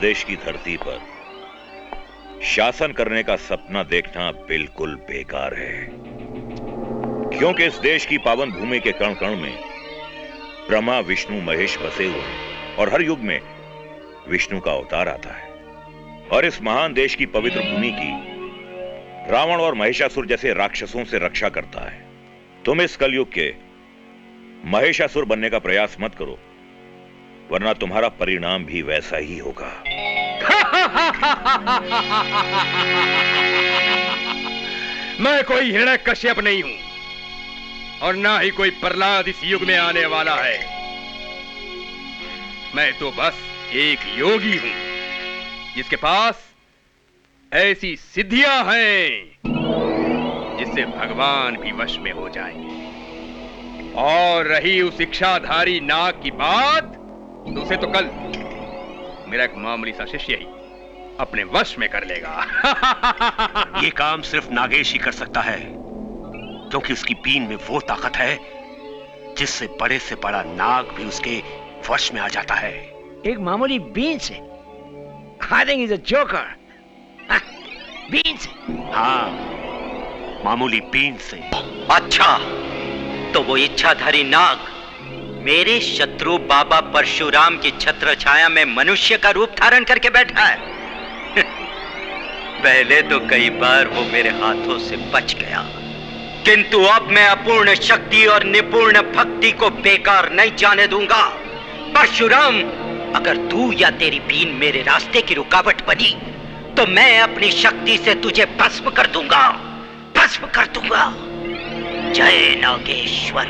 देश की धरती पर शासन करने का सपना देखना बिल्कुल बेकार है, क्योंकि इस देश की पावन भूमि के कण कण में ब्रह्मा विष्णु महेश बसे हुए हैं और हर युग में विष्णु का अवतार आता है। और इस महान देश की पवित्र भूमि की रावण और महिषासुर जैसे राक्षसों से रक्षा करता है। तुम इस कलयुग के महिषासुर बनने का प्रयास मत करो, वरना तुम्हारा परिणाम भी वैसा ही होगा। मैं कोई हिरण्यकश्यप नहीं हूं और ना ही कोई प्रहलाद इस युग में आने वाला है। मैं तो बस एक योगी हूं जिसके पास ऐसी सिद्धियां हैं जिससे भगवान भी वश में हो जाएंगे। और रही उस इच्छाधारी नाग की बात, तो उसे तो कल मेरा एक मामूली सा शिष्य ही अपने वश में कर लेगा। ये काम सिर्फ नागेश ही कर सकता है, क्योंकि उसकी बीन में वो ताकत है जिससे बड़े से बड़ा नाग भी उसके वश में आ जाता है। एक मामूली बीन से? I think he's a joker. Bean से? हाँ, मामूली बीन से। अच्छा, तो वो इच्छाधारी नाग मेरे शत्रु बाबा परशुराम की छत्र छाया में मनुष्य का रूप धारण करके बैठा है। पहले तो कई बार वो मेरे हाथों से बच गया, किंतु अब मैं अपूर्ण शक्ति और निपूर्ण भक्ति को बेकार नहीं जाने दूंगा। परशुराम, अगर तू या तेरी बीन मेरे रास्ते की रुकावट बनी तो मैं अपनी शक्ति से तुझे भस्म कर दूंगा, भस्म कर दूंगा। जय नागेश्वर।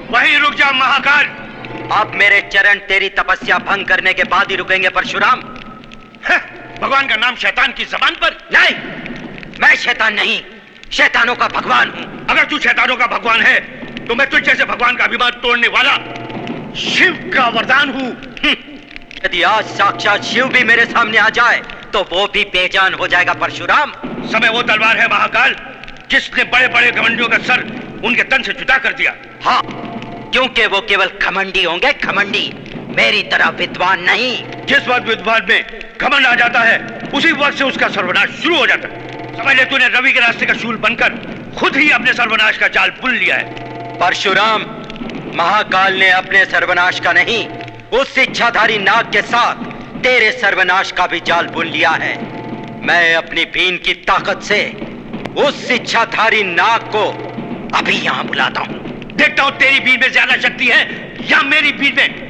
वहीं रुक जा महाकाल। अब मेरे चरण तेरी तपस्या भंग करने के बाद ही रुकेंगे परशुराम। भगवान का नाम शैतान की जबान पर? नहीं, मैं शैतान नहीं, शैतानों का भगवान हूं। अगर तू शैतानों का भगवान है तो मैं तुझ जैसे भगवान का अभिमान तोड़ने वाला शिव का वरदान हूं। यदि आज साक्षात शिव भी मेरे सामने आ जाए तो वो भी बेजान हो जाएगा परशुराम। समय वो तलवार है महाकाल जिसने बड़े बड़े घमंडियों का सर उनके तन से जुदा कर दिया। हाँ, क्योंकि वो केवल घमंडी होंगे, घमंडी, मेरी तरह विद्वान नहीं। जिस वक्त विद्वान में घमंड आ जाता है उसी वक्त से उसका सर्वनाश शुरू हो जाता है। समझ ले, तूने रवि के रास्ते का शूल बनकर खुद ही अपने सर्वनाश का जाल बुन लिया है। परशुराम, महाकाल ने अपने सर्वनाश का नहीं, उस इच्छाधारी नाग के साथ तेरे सर्वनाश का भी जाल बुन लिया है। मैं अपनी बीन की ताकत से उस इच्छाधारी नाग को अभी यहां बुलाता हूं। देखता हूं तेरी बीन में ज्यादा शक्ति है या मेरी बीन में।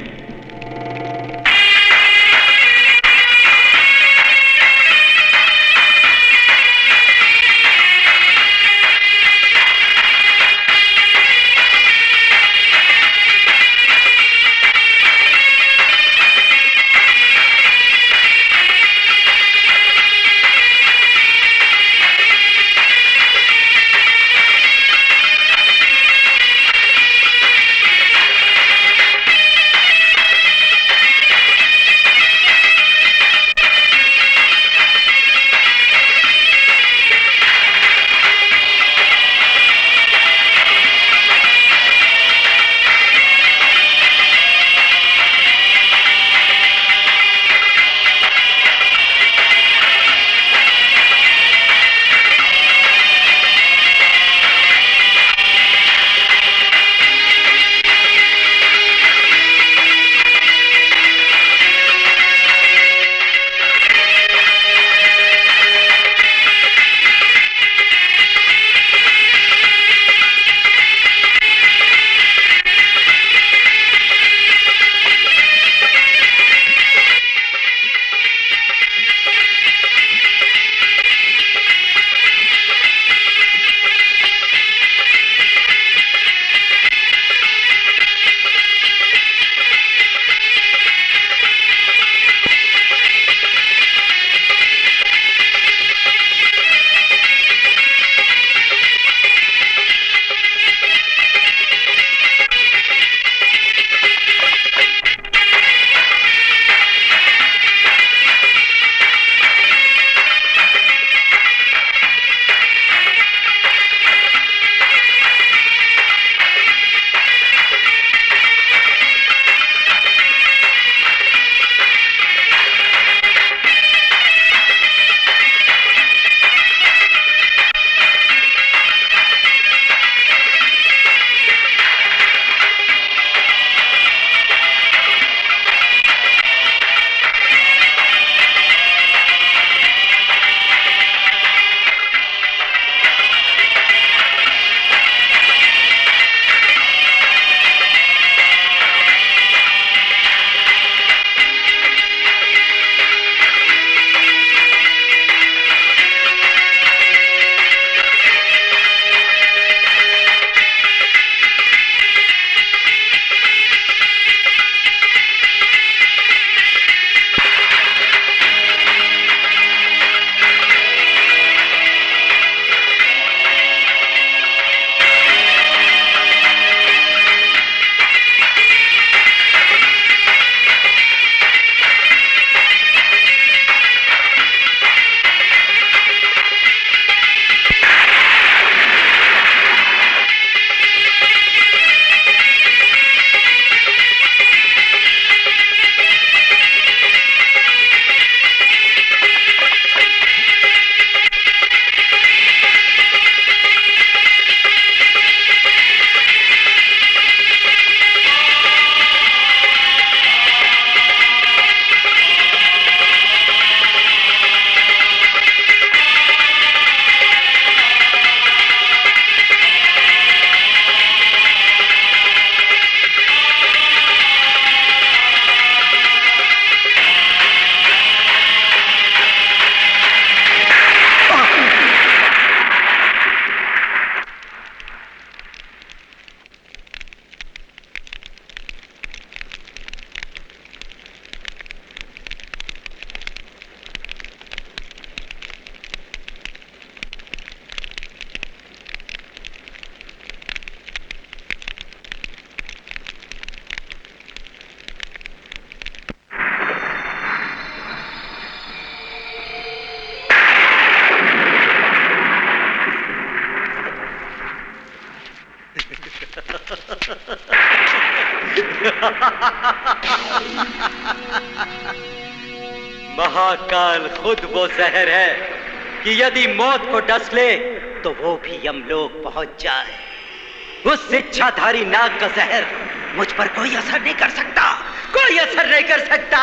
महाकाल खुद वो जहर है कि यदि मौत को डस ले तो वो भी यमलोक पहुंच जाए। उस इच्छाधारी नाग का जहर मुझ पर कोई असर नहीं कर सकता, कोई असर नहीं कर सकता।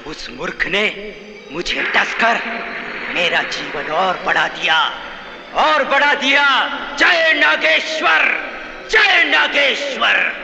उस मूर्ख ने मुझे डसकर मेरा जीवन और बढ़ा दिया, और बढ़ा दिया। जय नागेश्वर, जय नागेश्वर।